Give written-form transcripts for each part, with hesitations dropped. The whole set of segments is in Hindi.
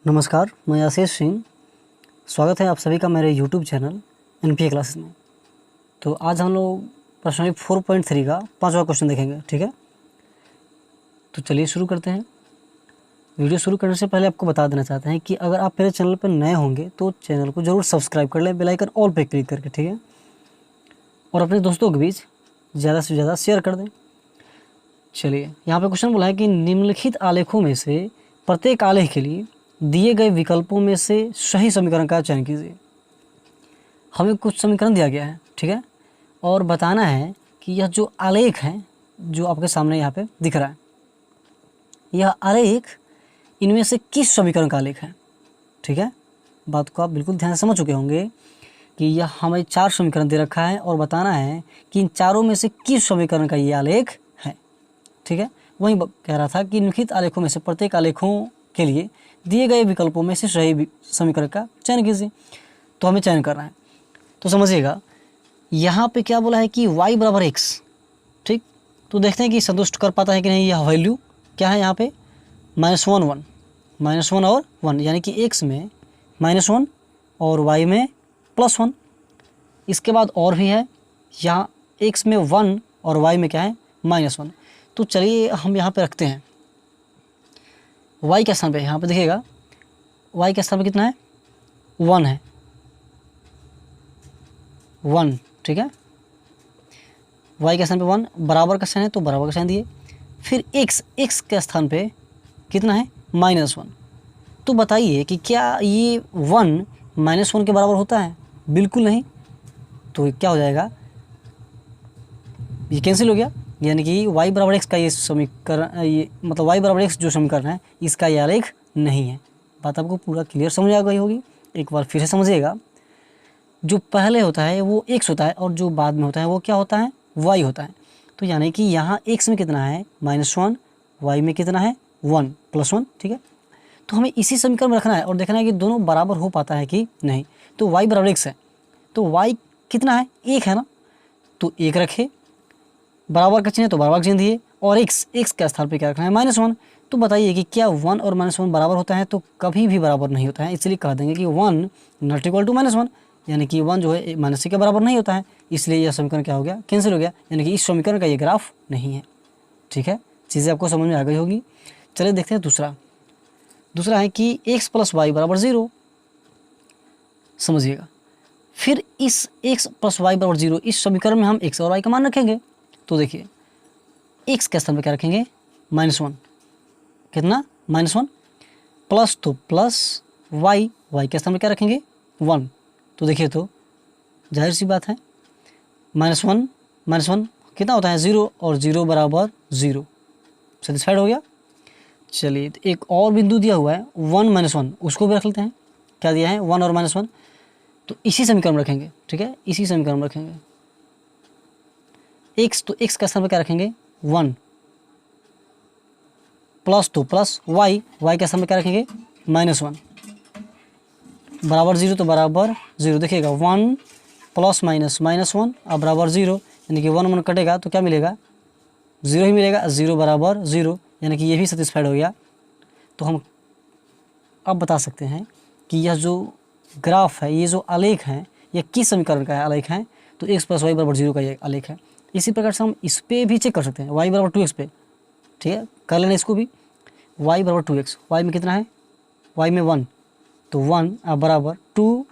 नमस्कार, मैं आशीष सिंह। स्वागत है आप सभी का मेरे यूट्यूब चैनल एनपीए क्लासेस में। तो आज हम लोग प्रश्नावली 4.3 का 5वां क्वेश्चन देखेंगे। ठीक है, तो चलिए शुरू करते हैं। वीडियो शुरू करने से पहले आपको बता देना चाहते हैं कि अगर आप मेरे चैनल पर नए होंगे तो चैनल को ज़रूर सब्सक्राइब कर लें, बेल आइकन ऑल पे क्लिक करके। ठीक है, और अपने दोस्तों के बीच ज़्यादा से ज़्यादा शेयर कर दें। चलिए, यहाँ पे क्वेश्चन बोला है कि निम्नलिखित आलेखों में से प्रत्येक आलेख के लिए दिए गए विकल्पों में से सही समीकरण का चयन कीजिए। हमें कुछ समीकरण दिया गया है, ठीक है, और बताना है कि यह जो आलेख है जो आपके सामने यहाँ पे दिख रहा है, यह आलेख इनमें से किस समीकरण का आलेख है। ठीक है, बात को आप बिल्कुल ध्यान से समझ चुके होंगे कि यह हमें 4 समीकरण दे रखा है और बताना है कि इन चारों में से किस समीकरण का ये आलेख है। ठीक है, वही कह रहा था कि निम्नलिखित आलेखों में से प्रत्येक आलेखों के लिए दिए गए विकल्पों में से सही समीकरण का चयन कीजिए। तो हमें चयन करना है, तो समझिएगा यहाँ पे क्या बोला है कि y बराबर x। ठीक, तो देखते हैं कि संतुष्ट कर पाता है कि नहीं। यह वैल्यू क्या है यहाँ पे -1 1 और 1, यानी कि x में -1 और y में +1। इसके बाद और भी है, यहाँ x में 1 और y में क्या है -1। तो चलिए हम यहाँ पे रखते हैं y के स्थान पे। यहाँ पे देखिएगा y के स्थान पे कितना है 1 है, 1। ठीक है, y के स्थान पे 1, बराबर का साइन है तो बराबर का साइन दिए। फिर x के स्थान पे कितना है -1। तो बताइए कि क्या ये 1 -1 के बराबर होता है? बिल्कुल नहीं। तो क्या हो जाएगा, ये कैंसिल हो गया, यानी कि y बराबर x का ये समीकरण, ये मतलब y बराबर x जो समीकरण है इसका ये आलेख नहीं है। बात आपको पूरा क्लियर समझ आ गई होगी। एक बार फिर से समझिएगा, जो पहले होता है वो x होता है और जो बाद में होता है वो क्या होता है y होता है। तो यानी कि यहाँ x में कितना है -1, y में कितना है 1 +1। ठीक है, तो हमें इसी समीकरण में रखना है और देखना है कि दोनों बराबर हो पाता है कि नहीं। तो y बराबर x है, तो y कितना है 1 है ना, तो 1 रखे, बराबर का चिन्ह है तो बराबर का चिन्ह दिए, और x के स्थान पे क्या रखना है -1। तो बताइए कि क्या 1 और -1 बराबर होता है? तो कभी भी बराबर नहीं होता है, इसलिए कह देंगे कि 1 नॉट इक्वल टू -1, यानी कि 1 जो है -1 के बराबर नहीं होता है, इसलिए यह समीकरण क्या हो गया, कैंसिल हो गया, यानी कि इस समीकरण का ये ग्राफ नहीं है। ठीक है, चीज़ें आपको समझ में आ गई होगी। चलिए देखते हैं दूसरा है कि x + y बराबर 0। समझिएगा, फिर इस x + y बराबर 0 इस समीकरण में हम x और y का मान रखेंगे। तो देखिए x के स्थान पर क्या रखेंगे -1, कितना -1, प्लस तो प्लस y के स्थान पर क्या रखेंगे 1। तो देखिए, तो जाहिर सी बात है -1 कितना होता है 0, और 0 बराबर 0, सेटिस्फाइड हो गया। चलिए, तो एक और बिंदु दिया हुआ है 1 -1, उसको भी रख लेते हैं। क्या दिया है 1 और -1, तो इसी समीकरण में रखेंगे। ठीक है, इसी समीकरण में रखेंगे x, तो x का स्थान पर क्या रखेंगे 1, प्लस तो प्लस y के स्थान पर क्या रखेंगे -1, बराबर 0 तो बराबर 0। देखिएगा 1 + -1 अब बराबर 0, यानी कि 1 कटेगा तो क्या मिलेगा 0 ही मिलेगा, 0 बराबर 0, यानी कि ये भी सेटिस्फाइड हो गया। तो हम अब बता सकते हैं कि यह जो ग्राफ है, ये जो आलेख है, यह किस समीकरण का आलेख है। तो x + y बराबर 0 का ये आलेख है। इसी प्रकार से हम इस पे भी चेक कर सकते हैं, y बराबर 2x पे। ठीक है, कर लेना इसको भी, y बराबर 2x, y में कितना है y में 1, तो 1 अब बराबर 2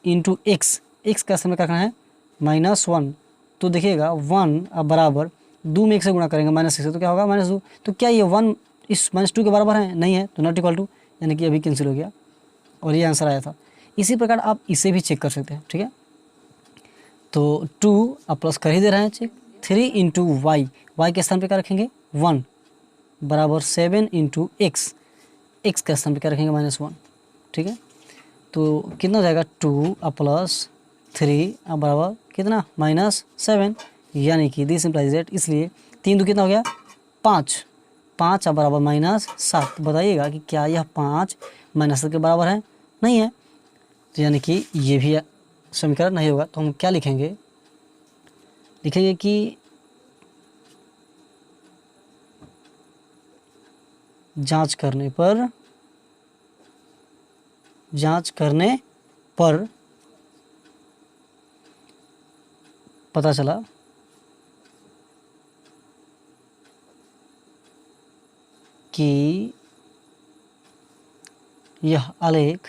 × x का समय क्या रखना है -1। तो देखिएगा 1 अब बराबर 2 में 1 से गुणा करेंगे -1 से, तो क्या होगा -2। तो क्या ये 1 इस -2 के बराबर है? नहीं है, तो नॉट इक्वल टू, यानी कि अभी कैंसिल हो गया और ये आंसर आया था। इसी प्रकार आप इसे भी चेक कर सकते हैं। ठीक है, तो 2 अब प्लस कर ही दे रहे हैं चेक, 3 × y के स्थान पे क्या रखेंगे 1, बराबर 7 × x के स्थान पे क्या रखेंगे -1। ठीक है, तो कितना हो जाएगा 2 अब प्लस 3 अब बराबर कितना -7, यानी कि दिस इम्प्लाइज दैट, इसलिए 3 2 कितना हो गया 5 अब बराबर -7। बताइएगा कि क्या यह 5 -7 के बराबर है? नहीं है, तो यानी कि ये भी समीकरण नहीं होगा। तो हम क्या लिखेंगे कि जांच करने पर जांच करने पर पता चला कि यह आलेख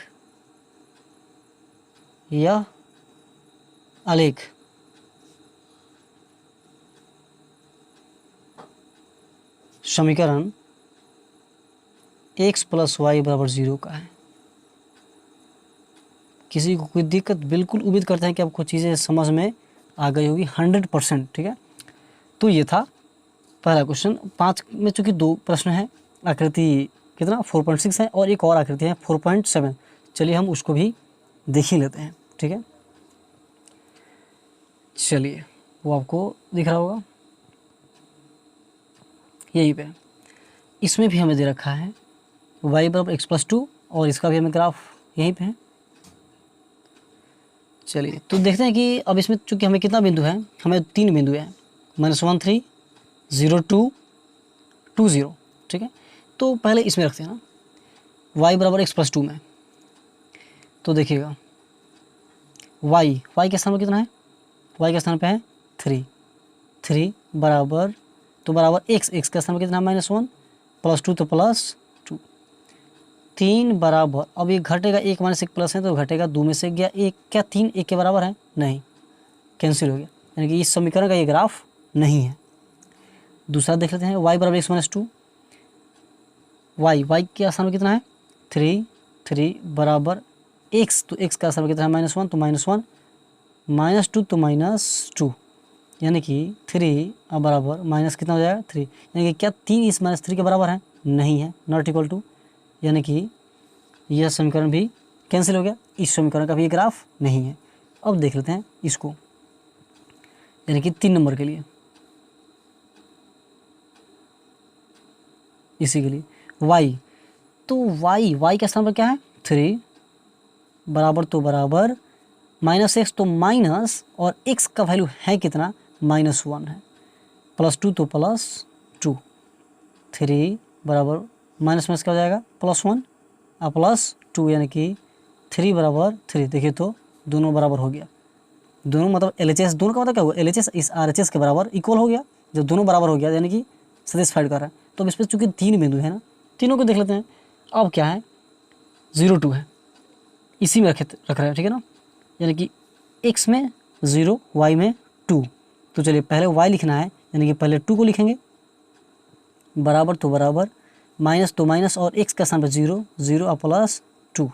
समीकरण x + y = 0 का है। किसी को कोई दिक्कत, बिल्कुल उम्मीद करते हैं कि आपको चीज़ें समझ में आ गई होगी 100%। ठीक है, तो ये था पहला क्वेश्चन। 5 में चूँकि 2 प्रश्न हैं, आकृति कितना 4.6 है और एक और आकृति है 4.7। चलिए हम उसको भी देख ही लेते हैं। ठीक है, चलिए वो आपको दिख रहा होगा यहीं पे। इसमें भी हमें दे रखा है y = x + 2 और इसका भी हमें ग्राफ यहीं पे है। चलिए तो देखते हैं कि अब इसमें चूँकि हमें कितना बिंदु है, हमें 3 बिंदु हैं, -1 3 0 2 2 0। ठीक है, तो पहले इसमें रखते हैं ना, y = x + 2 में। तो देखिएगा y के स्थान पर कितना है, y के स्थान पे है 3 3 बराबर, तो बराबर x के स्थान पर कितना है -1 + 2 तो +2 3 बराबर, अब ये घटेगा 1 - 1 प्लस है तो घटेगा 2 में से गया 1। क्या 3 1 के बराबर है? नहीं, कैंसिल हो गया, यानी कि इस समीकरण का ये ग्राफ नहीं है। दूसरा देख लेते हैं y = x - 2। y के स्थान पर कितना है 3 3 बराबर x, तो x का स्थान पर कितना है -1 तो -1 -2 तो -2, यानी कि 3 बराबर माइनस कितना हो जाएगा 3, यानी कि क्या 3 इस -3 के बराबर है? नहीं है, नॉट इक्वल टू, यानी कि यह समीकरण भी कैंसिल हो गया, इस समीकरण का भी ग्राफ नहीं है। अब देख लेते हैं इसको, यानी कि 3 नंबर के लिए, इसी के लिए y, तो y के स्थान पर क्या है 3 बराबर, तो बराबर -x तो माइनस, और x का वैल्यू है कितना -1 है, +2 तो +2, 3 बराबर माइनस क्या हो जाएगा +1 और +2, यानी कि 3 बराबर 3। देखिए तो दोनों बराबर हो गया, दोनों मतलब LHS, दोनों का मतलब क्या हुआ, LHS इस RHS के बराबर इक्वल हो गया। जब दोनों बराबर हो गया यानी कि सेटिस्फाइड कर रहा है। तो अब इस पर चूँकि 3 बिंदु है ना, तीनों को देख लेते हैं। अब क्या है 0 2 है, इसी में रख रहे हैं, ठीक है ना, यानी कि x में 0 y में 2। तो चलिए पहले y लिखना है, यानी कि पहले 2 को लिखेंगे, बराबर तो बराबर, माइनस तो माइनस, और x का स्थान पर 0 0 और +2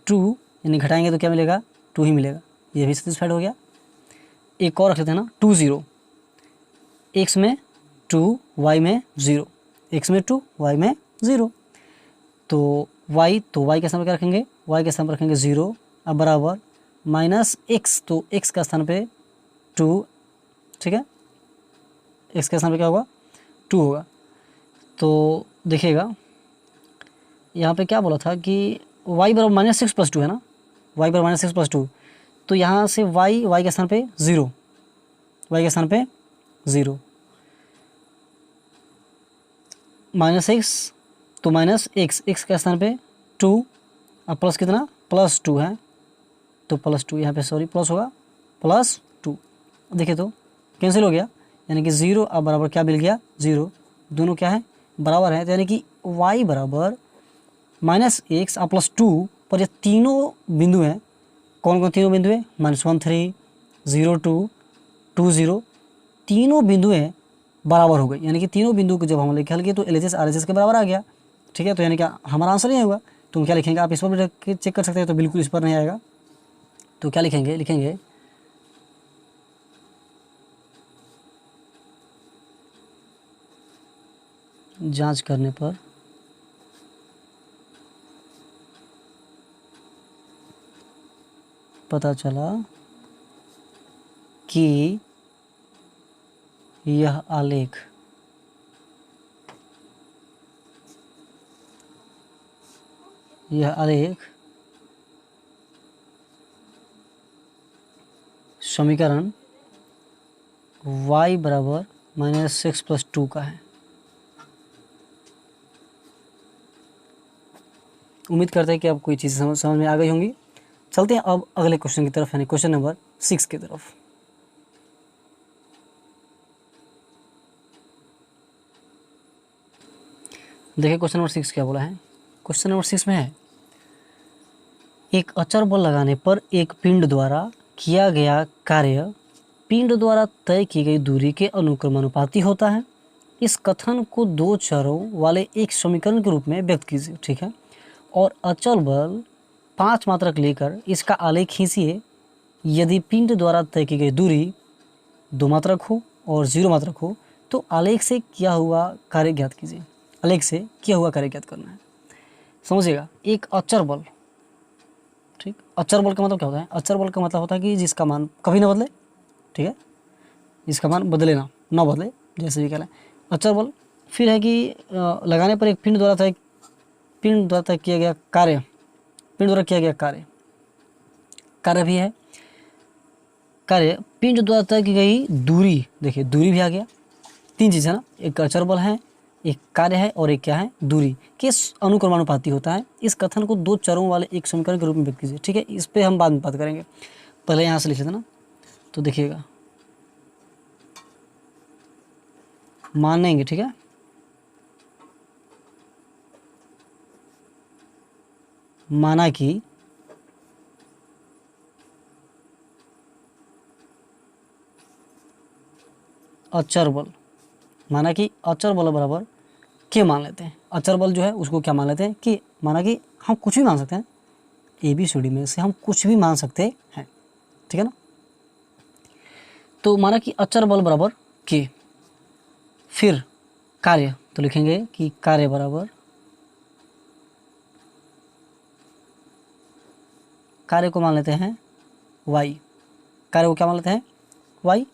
2, यानी घटाएंगे तो क्या मिलेगा 2 ही मिलेगा, ये भी सेटिस्फाइड हो गया। एक और रख लेते हैं ना 2 0, x में 2 y में 0, x में 2 y में 0, तो y के स्थान पर क्या रखेंगे, y के स्थान पर रखेंगे 0 अब बराबर -x, तो x का स्थान पे 2, ठीक है, x के स्थान पे क्या होगा 2 होगा। तो देखिएगा यहाँ पे क्या बोला था कि y बराबर -6 + 2 है ना, y बराबर -6 + 2, तो यहाँ से y के स्थान पे 0, y के स्थान पे 0, -x तो -x, x के स्थान पे 2 और प्लस कितना +2 है, तो +2 यहाँ पे सॉरी प्लस होगा +2। देखिए तो कैंसिल हो गया, यानी कि 0 अब बराबर क्या मिल गया 0, दोनों क्या है बराबर है, तो यानी कि y बराबर -x और +2 पर ये तीनों बिंदु हैं। कौन कौन तीनों बिंदु है, -1 3 0 2 2 0, तीनों बिंदुएं बराबर हो गई, यानी कि तीनों बिंदु को जब हम लिख हल किए तो LHS RHS के बराबर आ गया। ठीक है, तो यानी कि हमारा आंसर नहीं होगा। तो क्या लिखेंगे, आप इस पर भी चेक कर सकते हैं, तो बिल्कुल इस पर नहीं आएगा। तो क्या लिखेंगे जांच करने पर पता चला कि यह आलेख समीकरण y बराबर -6 + 2 का है। उम्मीद करते हैं कि आप कोई चीज़ समझ में आ गई होंगी। चलते हैं अब अगले क्वेश्चन की तरफ, यानी क्वेश्चन नंबर 6 की तरफ। देखिए क्वेश्चन नंबर 6 क्या बोला है। क्वेश्चन नंबर 6 में है, एक अचर बल लगाने पर एक पिंड द्वारा किया गया कार्य पिंड द्वारा तय की गई दूरी के अनुक्रमानुपाती होता है। इस कथन को दो चरों वाले एक समीकरण के रूप में व्यक्त कीजिए, ठीक है। और अचल बल 5 मात्रक लेकर इसका आलेख खींचिए। यदि पिंड द्वारा तय की गई दूरी 2 मात्रक हो और 0 मात्रक हो तो आलेख से किया हुआ कार्य ज्ञात कीजिए। आलेख से किया हुआ कार्य ज्ञात करना है। समझिएगा, एक अचर बल, ठीक। अचर बल का मतलब क्या होता है? अचर बल का मतलब होता है कि जिसका मान कभी ना बदले, ठीक है, जिसका मान बदले ना बदले, जैसे भी कह लें अचर बल। फिर है कि लगाने पर एक पिंड द्वारा तय किया गया कार्य, पिंड द्वारा किया गया कार्य भी है। कार्य पिंड द्वारा तय की गई दूरी, देखिए दूरी भी आ गया। 3 चीज़ है ना, एक अचर बल है, एक कार्य है और एक क्या है, दूरी, किस अनुक्रमानुपाती होता है। इस कथन को 2 चरों वाले एक समीकरण के रूप में व्यक्त कीजिए, ठीक है। इस पे हम बाद में बात करेंगे, पहले यहाँ से लिख लेते ना। तो देखिएगा, मानेंगे, ठीक है। माना कि अचर बल, माना कि अचर बल बराबर के मान लेते हैं। अचर बल जो है उसको क्या मान लेते हैं कि, माना कि हम कुछ भी मान सकते हैं, ABCD में से हम कुछ भी मान सकते हैं, ठीक है ना। तो माना कि अचर बल बराबर के, फिर कार्य, तो लिखेंगे कि कार्य बराबर, कार्य को मान लेते हैं y, कार्य को क्या मान लेते हैं y।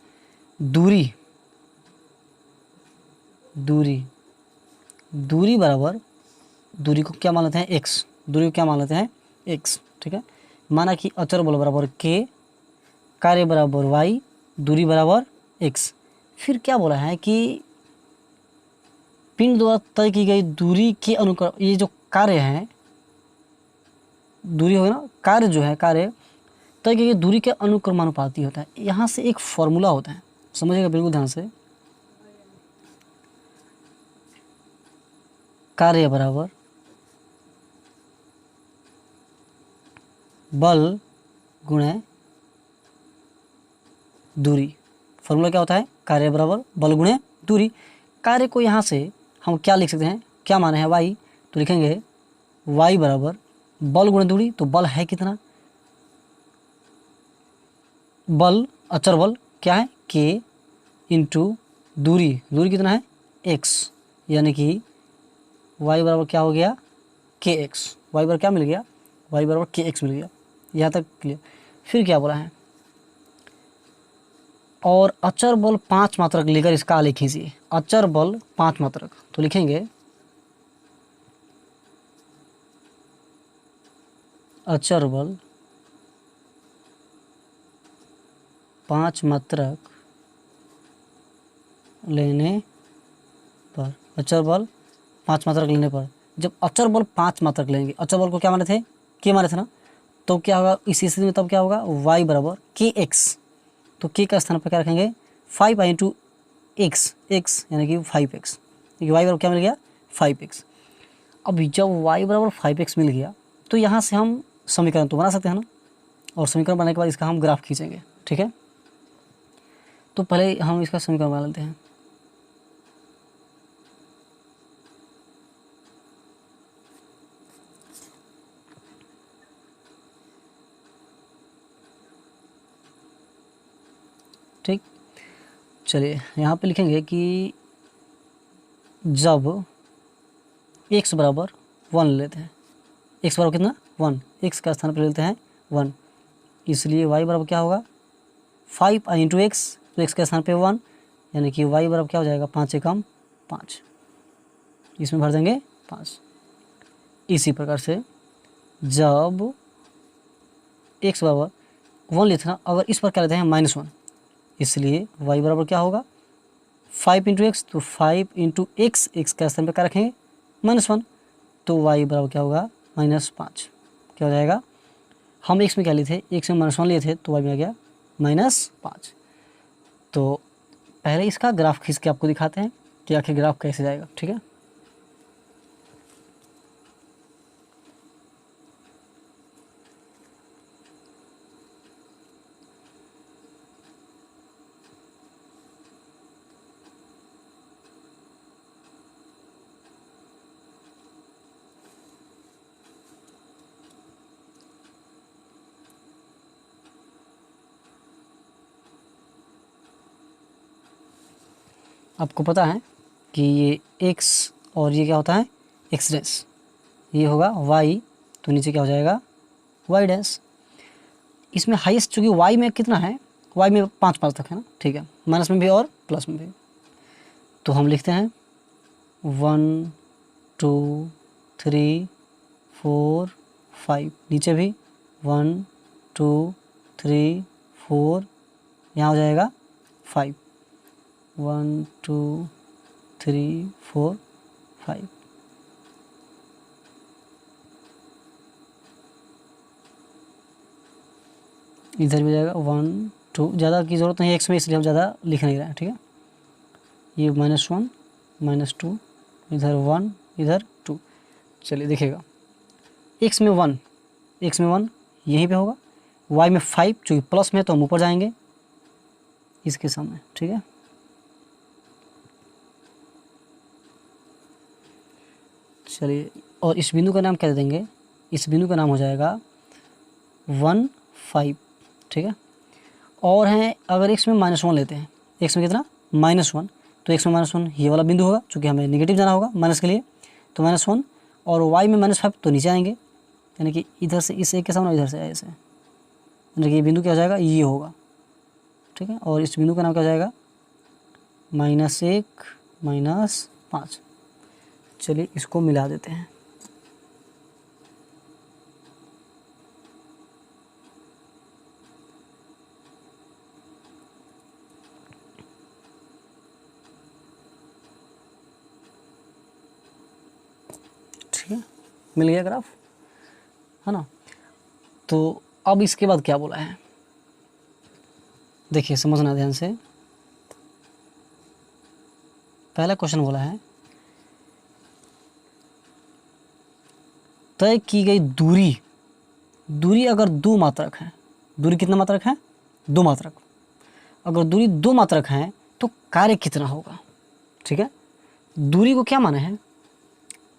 दूरी बराबर, दूरी को क्या मान लेते हैं x, दूरी को क्या मान लेते हैं x, ठीक है। माना कि अचर बल बराबर k, कार्य बराबर y, दूरी बराबर x। फिर क्या बोला है कि पिंड द्वारा तय की गई दूरी के अनुक्रम, ये जो कार्य है, दूरी होगा ना, कार्य जो है, कार्य तय की गई दूरी के अनुक्रमानुपाती होता है। यहाँ से एक फॉर्मूला होता है, समझिएगा बिल्कुल ध्यान से। कार्य बराबर बल गुणे दूरी। फॉर्मूला क्या होता है? कार्य बराबर बल गुणे दूरी। कार्य को यहाँ से हम क्या लिख सकते हैं, क्या माने हैं y, तो लिखेंगे y बराबर बल गुणे दूरी। तो बल है कितना, बल अचर बल क्या है k इंटू दूरी, दूरी कितना है x, यानी कि y बराबर क्या हो गया kx, y बराबर क्या मिल गया, y बराबर kx मिल गया। यहाँ तक क्लियर। फिर क्या बोला है, और अचर बल 5 मात्रक लेकर इसका आलेख खींचिए। अचर बल 5 मात्रक, तो लिखेंगे अचर बल 5 मात्रक लेने पर, अचर बल 5 मात्रक लेने पर, जब अचर बल 5 मात्रक लेंगे, अचर बल को क्या माने थे, के माने थे ना, तो क्या होगा इस स्थिति में, तब क्या होगा y बराबर kx। तो k का स्थान पर क्या रखेंगे 5 इंटू एक्स, यानी कि 5x, क्योंकि y बराबर क्या मिल गया 5x। अब जब y बराबर 5x मिल गया तो यहाँ से हम समीकरण तो बना सकते हैं ना, और समीकरण बनाने के बाद इसका हम ग्राफ खींचेंगे, ठीक है। तो पहले हम इसका समीकरण बना लेते हैं। ठीक, चलिए यहाँ पे लिखेंगे कि जब x बराबर 1 लेते हैं, x बराबर कितना 1, x का स्थान पर लेते हैं 1, इसलिए y बराबर क्या होगा 5 इंटू एक्स, तो x के स्थान पे 1, यानी कि y बराबर क्या हो जाएगा 5 एकम 5, इसमें भर देंगे 5। इसी प्रकार से जब x बराबर 1 लेते हैं, अगर इस पर क्या लेते हैं -1, इसलिए y बराबर क्या होगा 5 इंटू एक्स, तो 5 इंटू एक्स, एक्स का स्थान पर क्या रखेंगे -1, तो y बराबर क्या होगा -5 क्या हो जाएगा, हम x में क्या लिए थे, x में -1 लिए थे तो y में आ गया -5। तो पहले इसका ग्राफ खींच के आपको दिखाते हैं कि आखिर ग्राफ कैसे जाएगा, ठीक है। आपको पता है कि ये x और ये क्या होता है x डैश, ये होगा y, तो नीचे क्या हो जाएगा y डैश। इसमें हाईएस्ट चूँकि y में कितना है, y में 5 तक है ना, ठीक है, माइनस में भी और प्लस में भी। तो हम लिखते हैं 1 2 3 4 5, नीचे भी 1 2 3 4, यहाँ हो जाएगा 5, 1 2 3 4 5। इधर भी जाएगा 1 2, ज़्यादा की ज़रूरत नहीं है x में, इसलिए हम ज़्यादा लिख नहीं रहे हैं, ठीक है। ये -1 -2, इधर 1 इधर 2। चलिए देखिएगा, x में 1 यहीं पे होगा, y में 5 चूँकि प्लस में तो हम ऊपर जाएंगे इसके सामने, ठीक है। चलिए, और इस बिंदु का नाम क्या दे देंगे, इस बिंदु का नाम हो जाएगा 1 5, ठीक है। और हैं अगर x में -1 लेते हैं, x में कितना -1, तो x में -1 ये वाला बिंदु होगा, चूँकि हमें नेगेटिव जाना होगा माइनस के लिए, तो -1, और y में -5 तो नीचे आएंगे, यानी कि इधर से इस एक के सामने, इधर से ऐसे, यानी कि ये बिंदु क्या हो जाएगा, ये होगा, ठीक है। और इस बिंदु का नाम क्या हो जाएगा -1 -5। चलिए इसको मिला देते हैं। ठीक है, मिल गया ग्राफ, है ना। तो अब इसके बाद क्या बोला है, देखिए समझना ध्यान से। पहला क्वेश्चन बोला है तय की गई दूरी अगर 2 मात्रक है, दूरी कितना मात्रक है, 2 मात्रक, अगर दूरी 2 मात्रक है तो कार्य कितना होगा, ठीक है। दूरी को क्या माने हैं,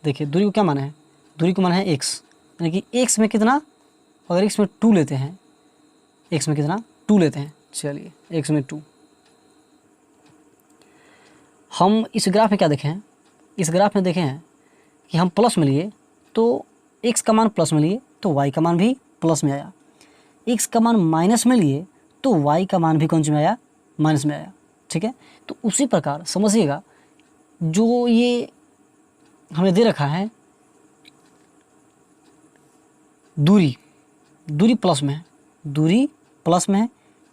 देखिए दूरी को क्या माने हैं, दूरी को माने है x, यानी कि x में कितना, अगर x में 2 लेते हैं, x में कितना 2 लेते हैं, चलिए x में 2। हम इस ग्राफ में क्या देखें हैं, इस ग्राफ में देखें हैं कि हम प्लस में लिए तो x का मान प्लस में लिए तो y का मान भी प्लस में आया, x का मान माइनस में लिए तो y का मान भी कौन सी में आया, माइनस में आया, ठीक है। तो उसी प्रकार समझिएगा, जो ये हमें दे रखा है दूरी प्लस में है, दूरी प्लस में है,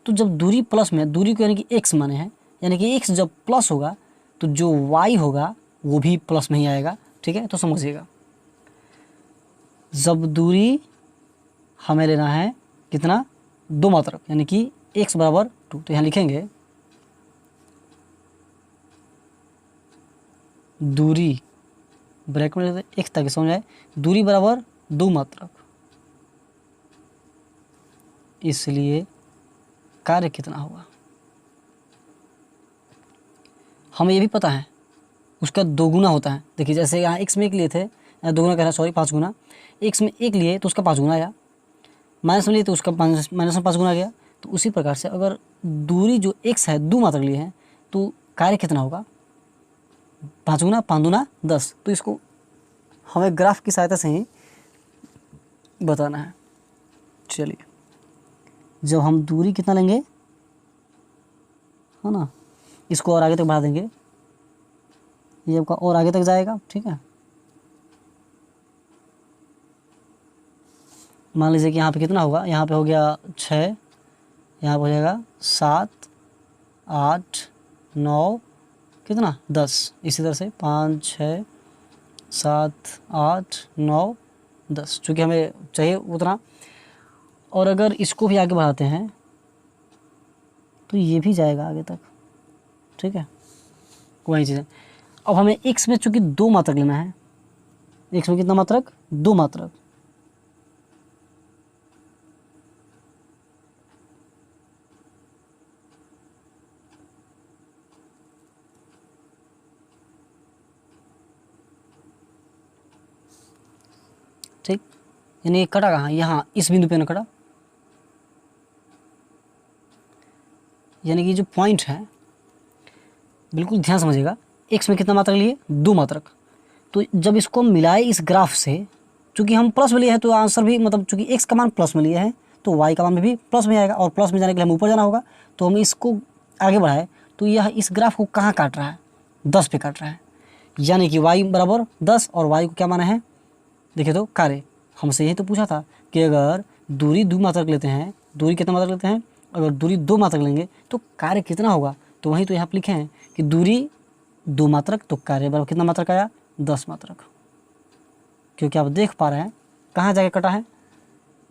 तो जब दूरी प्लस में है, दूरी को यानी कि x माने हैं, यानी कि x जब प्लस होगा तो जो y होगा वो भी प्लस में ही आएगा, ठीक है। तो समझिएगा, जब दूरी हमें लेना है कितना, 2 मात्रक, यानी कि x बराबर 2, तो यहाँ लिखेंगे दूरी ब्रैकेट में लेते x ताकि समझ आए, दूरी बराबर 2 मात्रक, इसलिए कार्य कितना होगा हमें ये भी पता है, उसका 2 गुना होता है। देखिए जैसे यहाँ x में 1 लिए थे, 2 गुना कह रहा, सॉरी 5 गुना, x में 1 लिए तो उसका 5 गुना आया, माइनस में लिए तो उसका माइनस में 5 गुना गया। तो उसी प्रकार से अगर दूरी जो x है 2 मात्रक लिए हैं तो कार्य कितना होगा, 5 गुना 5 दूना 10। तो इसको हमें ग्राफ की सहायता से ही बताना है। चलिए, जब हम दूरी कितना लेंगे, है ना, इसको और आगे तक बढ़ा देंगे, ये आपका और आगे तक जाएगा, ठीक है। मान लीजिए कि यहाँ पे कितना होगा, यहाँ पे हो गया 6, यहाँ पे हो जाएगा 7 8 9 कितना 10, इसी तरह से 5 6 7 8 9 10, चूँकि हमें चाहिए उतना। और अगर इसको भी आगे बढ़ाते हैं तो ये भी जाएगा आगे तक, ठीक है, वही चीज़ है। अब हमें x में चूँकि 2 मात्रक लेना है, x में कितना मात्रक, 2 मात्रक। ठीक, यानी कटा कहाँ, यहाँ इस बिंदु पे ना कटा, यानी कि जो पॉइंट है, बिल्कुल ध्यान समझिएगा, x में कितना मात्रक लिए, 2 मात्रक। तो जब इसको हम मिलाए इस ग्राफ से, चूँकि हम प्लस में लिए हैं तो आंसर भी मतलब चूँकि x का मान प्लस में लिए हैं तो y का मान भी प्लस में आएगा, और प्लस में जाने के लिए हम ऊपर जाना होगा। तो हम इसको आगे बढ़ाए तो यह इस ग्राफ को कहाँ काट रहा है, 10 पे काट रहा है, यानी कि y बराबर 10 और y को क्या माना है, देखिए तो कार्य। हमसे यही तो पूछा था कि अगर दूरी 2 मात्रक लेते हैं, दूरी कितना मात्रक लेते हैं, अगर दूरी 2 मात्रक लेंगे तो कार्य कितना होगा। तो वहीं तो यहाँ पर लिखे हैं कि दूरी 2 मात्रक तो कार्य बराबर कितना मात्रक आया, 10 मात्रक। क्योंकि आप देख पा रहे हैं कहाँ जाके कटा है,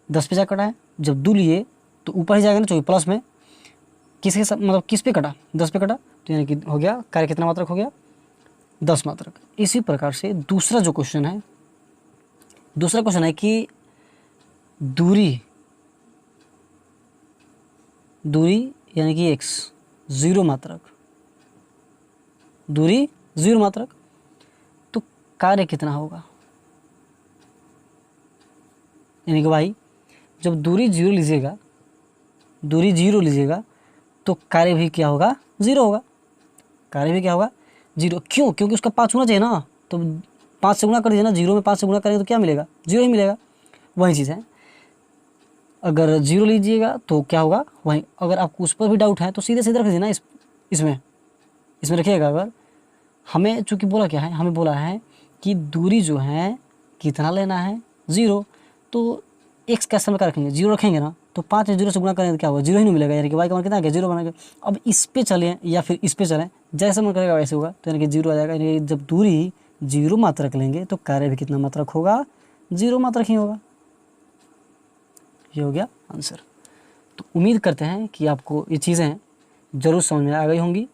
10 पे जाकर कटा है। जब 2 लिए तो ऊपर ही जाएगा ना, चूँकि प्लस में किसके मतलब किस पे कटा, 10 पे कटा, तो यानी कि हो गया कार्य कितना मात्रक हो गया, 10 मात्रक। इसी प्रकार से दूसरा जो क्वेश्चन है, दूसरा क्वेश्चन है कि दूरी यानी कि x 0 मात्रक, दूरी 0 मात्रक, तो कार्य कितना होगा, यानी कि भाई जब दूरी 0 लीजिएगा, दूरी 0 लीजिएगा तो कार्य भी क्या होगा, 0 होगा, कार्य भी क्या होगा, 0। क्यों, क्योंकि उसका 5 होना चाहिए ना, तो 5 से गुणा कर दीजिए ना, 0 में 5 से गुणा करेंगे तो क्या मिलेगा, 0 ही मिलेगा। वही चीज़ है, अगर 0 लीजिएगा तो क्या होगा वही। अगर आपको उस पर भी डाउट है तो सीधे सीधे रख दीजिए ना, इसमें रखिएगा। अगर हमें चूँकि बोला क्या है, हमें बोला है कि दूरी जो है कितना लेना है, 0, तो x का समय क्या रखेंगे, 0 रखेंगे ना, तो 5 में 0 से गुणा करेंगे तो क्या होगा, 0 ही नहीं मिलेगा, यानी कि y का मान कितना आ गया, 0 बनेगा। अब इस पे चलें या फिर इस पे चलें, जैसे मन करेगा वैसे होगा, तो यानी कि 0 आ जाएगा। यानी कि जब दूरी 0 मात्रक लेंगे तो कार्य भी कितना मात्रक होगा, 0 मात्रक ही होगा। ये हो गया आंसर। तो उम्मीद करते हैं कि आपको ये चीज़ें ज़रूर समझ में आ गई होंगी।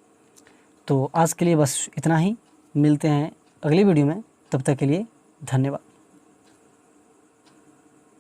तो आज के लिए बस इतना ही, मिलते हैं अगली वीडियो में, तब तक के लिए धन्यवाद।